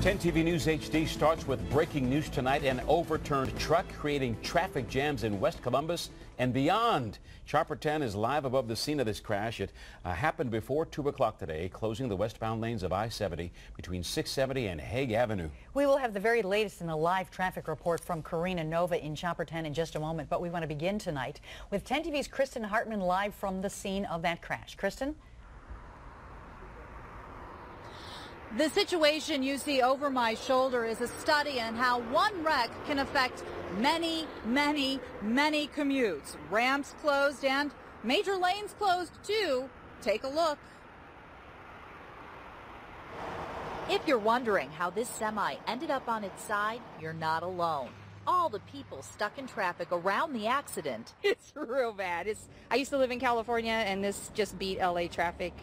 10 TV News HD starts with breaking news tonight. An overturned truck creating traffic jams in West Columbus and beyond. Chopper 10 is live above the scene of this crash. It happened before 2 o'clock today, closing the westbound lanes of I-70 between 670 and Hague Avenue. We will have the very latest in a live traffic report from Karina Nova in Chopper 10 in just a moment, but we want to begin tonight with 10 TV's Kristen Hartman live from the scene of that crash. Kristen? The situation you see over my shoulder is a study in how one wreck can affect many commutes. Ramps closed and major lanes closed too. Take a look. If you're wondering how this semi ended up on its side, you're not alone. All the people stuck in traffic around the accident. It's real bad. I used to live in California, and this just beat LA traffic.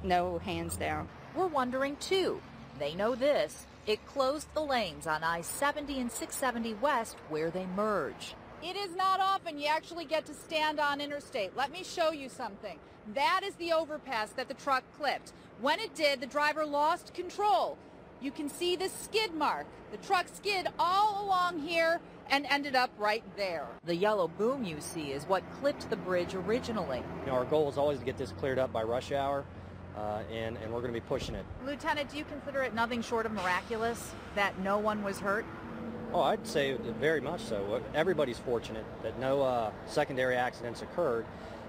No, hands down. We're wondering too. They know this. It closed the lanes on I-70 and 670 West where they merge. It is not often you actually get to stand on interstate. Let me show you something. That is the overpass that the truck clipped. When it did, the driver lost control. You can see the skid mark. The truck skid all along here and ended up right there. The yellow boom you see is what clipped the bridge originally. Our goal is always to get this cleared up by rush hour. And we're going to be pushing it. Lieutenant, do you consider it nothing short of miraculous that no one was hurt? Oh, I'd say very much so. Everybody's fortunate that no secondary accidents occurred,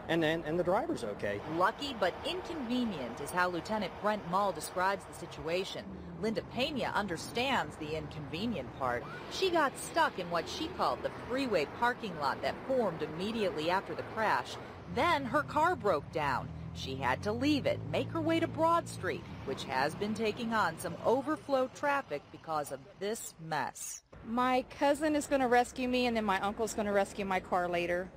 and the driver's okay. Lucky but inconvenient is how Lieutenant Brent Mull describes the situation. Linda Pena understands the inconvenient part. She got stuck in what she called the freeway parking lot that formed immediately after the crash. Then her car broke down. She had to leave it, make her way to Broad Street, which has been taking on some overflow traffic because of this mess. My cousin is going to rescue me, and then my uncle's going to rescue my car later.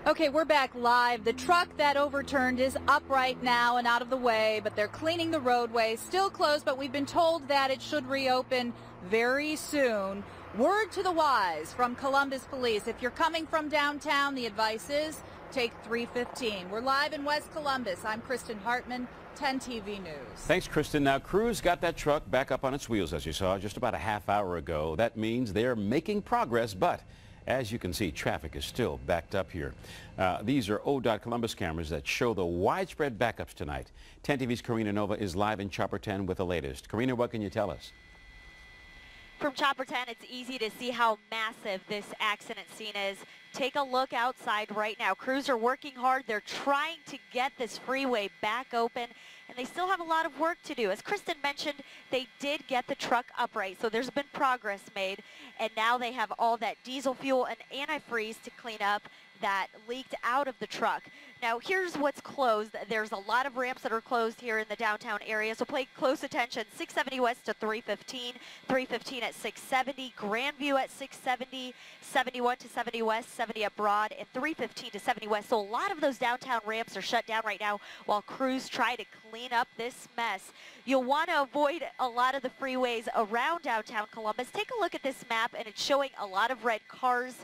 Okay, we're back live. The truck that overturned is up right now and out of the way, but they're cleaning the roadway. Still closed, but we've been told that it should reopen very soon. Word to the wise from Columbus Police. If you're coming from downtown, the advice is take 315. We're live in West Columbus. I'm Kristen Hartman, 10 TV News. Thanks, Kristen. Now, crews got that truck back up on its wheels, as you saw, just about a half hour ago. That means they're making progress, but as you can see, traffic is still backed up here. These are ODOT Columbus cameras that show the widespread backups tonight. 10 TV's Karina Nova is live in Chopper 10 with the latest. Karina, what can you tell us? From Chopper 10, it's easy to see how massive this accident scene is. Take a look outside right now. Crews are working hard. They're trying to get this freeway back open, and they still have a lot of work to do. As Kristen mentioned, they did get the truck upright, so there's been progress made, and now they have all that diesel fuel and antifreeze to clean up that leaked out of the truck. Now, here's what's closed. There's a lot of ramps that are closed here in the downtown area, so pay close attention. 670 West to 315, 315 at 670, Grandview at 670, 71 to 70 West, 70 at Broad, and 315 to 70 West. So a lot of those downtown ramps are shut down right now while crews try to clean up this mess. You'll want to avoid a lot of the freeways around downtown Columbus. Take a look at this map, and it's showing a lot of red cars.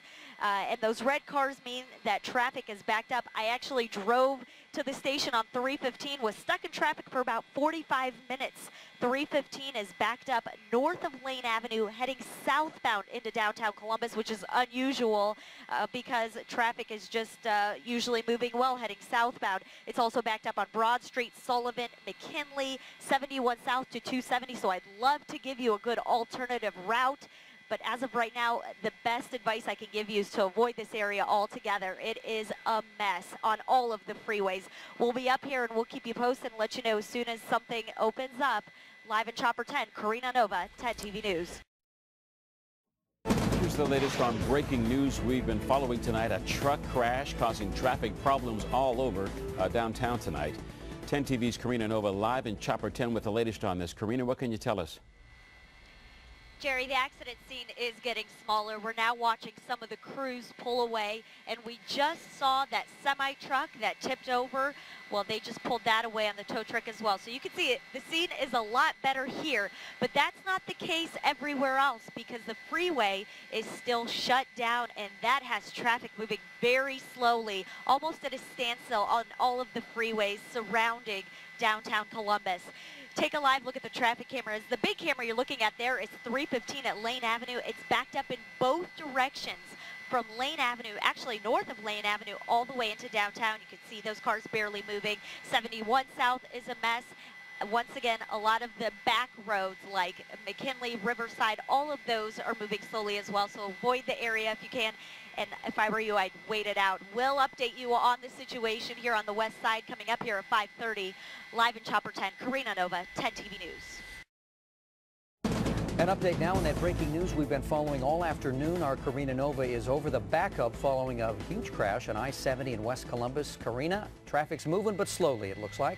And those red cars mean that traffic is backed up. I actually drove to the station on 315, was stuck in traffic for about 45 minutes. 315 is backed up north of Lane Avenue, heading southbound into downtown Columbus, which is unusual because traffic is just usually moving well heading southbound. It's also backed up on Broad Street, Sullivan, McKinley, 71 South to 270, so I'd love to give you a good alternative route. But as of right now, the best advice I can give you is to avoid this area altogether. It is a mess on all of the freeways. We'll be up here and we'll keep you posted and let you know as soon as something opens up. Live in Chopper 10, Karina Nova, 10 TV News. Here's the latest on breaking news we've been following tonight. A truck crash causing traffic problems all over downtown tonight. 10 TV's Karina Nova live in Chopper 10 with the latest on this. Karina, what can you tell us? Jerry, the accident scene is getting smaller. We're now watching some of the crews pull away, and we just saw that semi-truck that tipped over. Well, they just pulled that away on the tow truck as well. So you can see it. The scene is a lot better here, but that's not the case everywhere else because the freeway is still shut down, and that has traffic moving very slowly, almost at a standstill on all of the freeways surrounding downtown Columbus. Take a live look at the traffic cameras. The big camera you're looking at there is 315 at Lane Avenue. It's backed up in both directions from Lane Avenue, actually north of Lane Avenue, all the way into downtown. You can see those cars barely moving. 71 South is a mess. Once again, a lot of the back roads like McKinley, Riverside, all of those are moving slowly as well, so avoid the area if you can. And if I were you, I'd wait it out. We'll update you on the situation here on the west side coming up here at 5:30. Live in Chopper 10, Karina Nova, 10 TV News. An update now on that breaking news we've been following all afternoon. Our Karina Nova is over the backup following a huge crash on I-70 in West Columbus. Karina, traffic's moving but slowly, it looks like.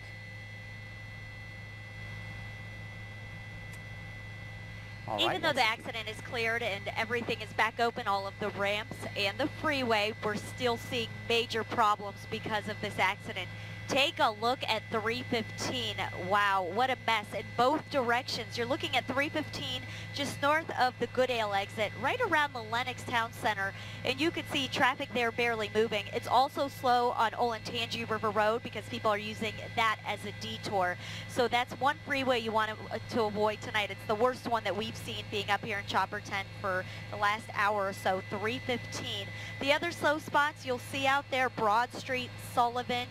Even though the accident is cleared and everything is back open, all of the ramps and the freeway, we're still seeing major problems because of this accident. Take a look at 315. Wow, what a mess in both directions. You're looking at 315 just north of the Goodale exit, right around the Lenox Town Center, and you can see traffic there barely moving. It's also slow on Olentangy River Road because people are using that as a detour. So that's one freeway you want to avoid tonight. It's the worst one that we've seen being up here in Chopper 10 for the last hour or so, 315. The other slow spots you'll see out there, Broad Street, Sullivan,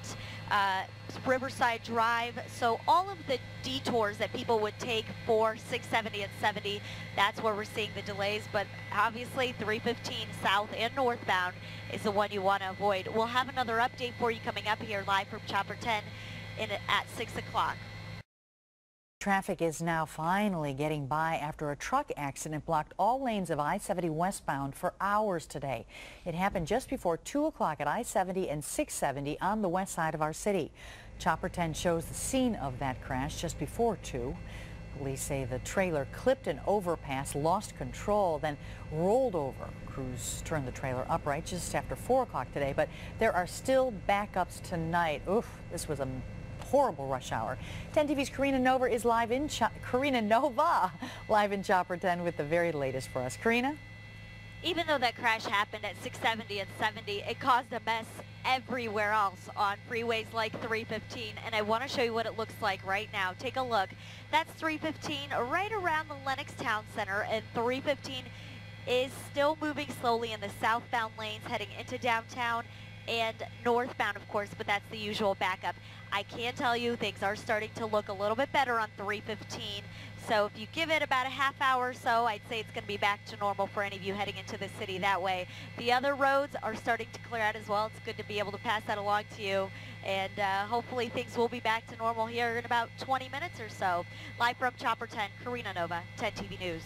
Riverside Drive. So all of the detours that people would take for 670 and 70, that's where we're seeing the delays. But obviously 315 south and northbound is the one you want to avoid. We'll have another update for you coming up here live from Chopper 10 at 6 o'clock. Traffic is now finally getting by after a truck accident blocked all lanes of I-70 westbound for hours today. It happened just before 2 o'clock at I-70 and 670 on the west side of our city. Chopper 10 shows the scene of that crash just before 2. Police say the trailer clipped an overpass, lost control, then rolled over. Crews turned the trailer upright just after 4 o'clock today, but there are still backups tonight. Oof, this was a horrible rush hour. 10 TV's Karina Nova is live in live in Chopper 10 with the very latest for us. Karina? Even though that crash happened at 670 and 70, it caused a mess everywhere else on freeways like 315, and I want to show you what it looks like right now. Take a look. That's 315 right around the Lenox Town Center, and 315 is still moving slowly in the southbound lanes heading into downtown and northbound, of course, but that's the usual backup. I can tell you things are starting to look a little bit better on 315. So if you give it about a half hour or so, I'd say it's going to be back to normal for any of you heading into the city that way. The other roads are starting to clear out as well. It's good to be able to pass that along to you. And hopefully things will be back to normal here in about 20 minutes or so. Live from Chopper 10, Karina Nova, 10 TV News.